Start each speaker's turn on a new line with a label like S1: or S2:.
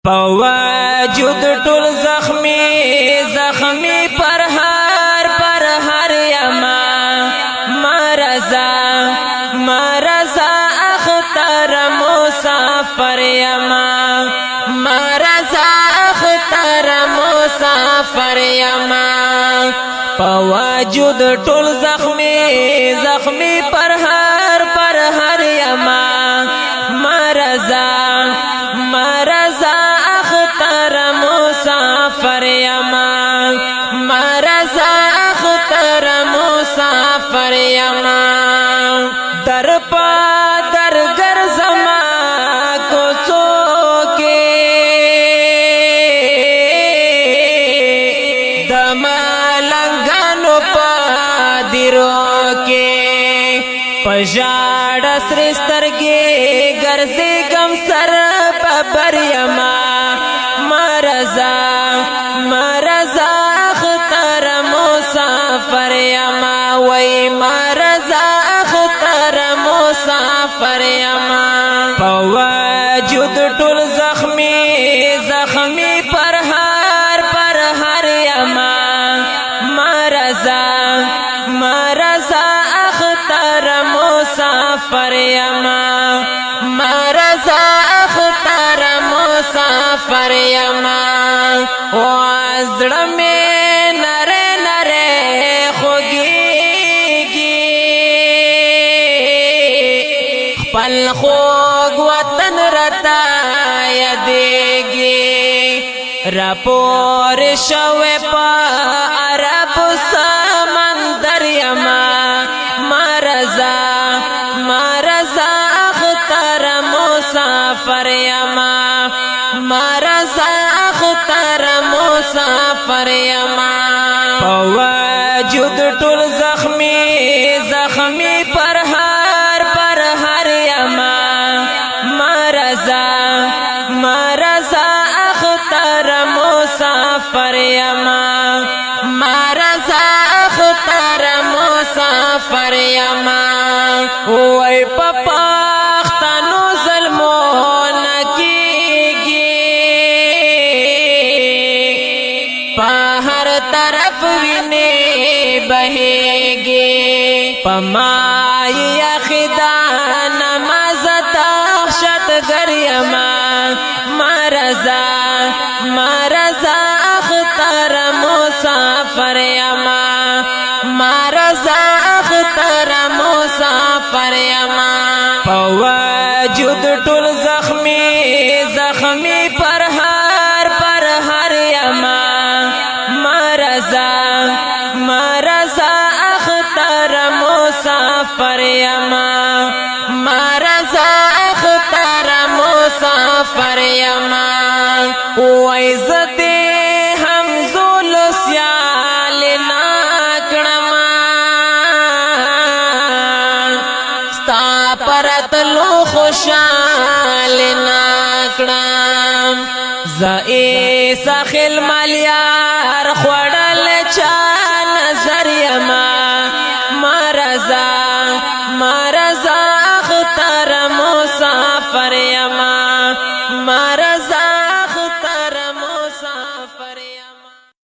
S1: پواجود ټول زخمی پر هر یما مرزا اختر مسافر یما مرزا اختر مسافر یما پواجود ټول زخمی پر هر یما مرزا اختر مسافر یما مرزا اختر مسافر یما در پا در گرزما کوڅو کې د ملنګانو په دیرو کې پژاړ سر سترګې ګرځي غم سر ببر یما مرزا اختر مسافر یما وای مرزا اختر مسافر یما پواجود ټول زخمی پر هر یما مرزا اختر مسافر یما مرزا اختر مسافر یما وازړه مې نره خوږيږي خپل خوږ وطن رتا یادېږي راپور شوه په عرب سمندر یما مرزا اختر مسافر یما مرزا اختر مسافر یما پواجود ټول زخمی پر هر یما مرزا اختر مسافر یما مرزا اختر مسافر یما وای پختانو ظلمون په هر طرف ویني بهيږي پمای خدا نماز تخشت غریما مرزا اختر مسافر یما مرزا اختر مسافر یما پواجود ټول زخمی پر هر یما مرزا اختر مسافر یما مرزا اختر مسافر یما وای زدی هم زول سیال ناکړم ستا پرتلو خوشال ناکړم زئی سخل ملیار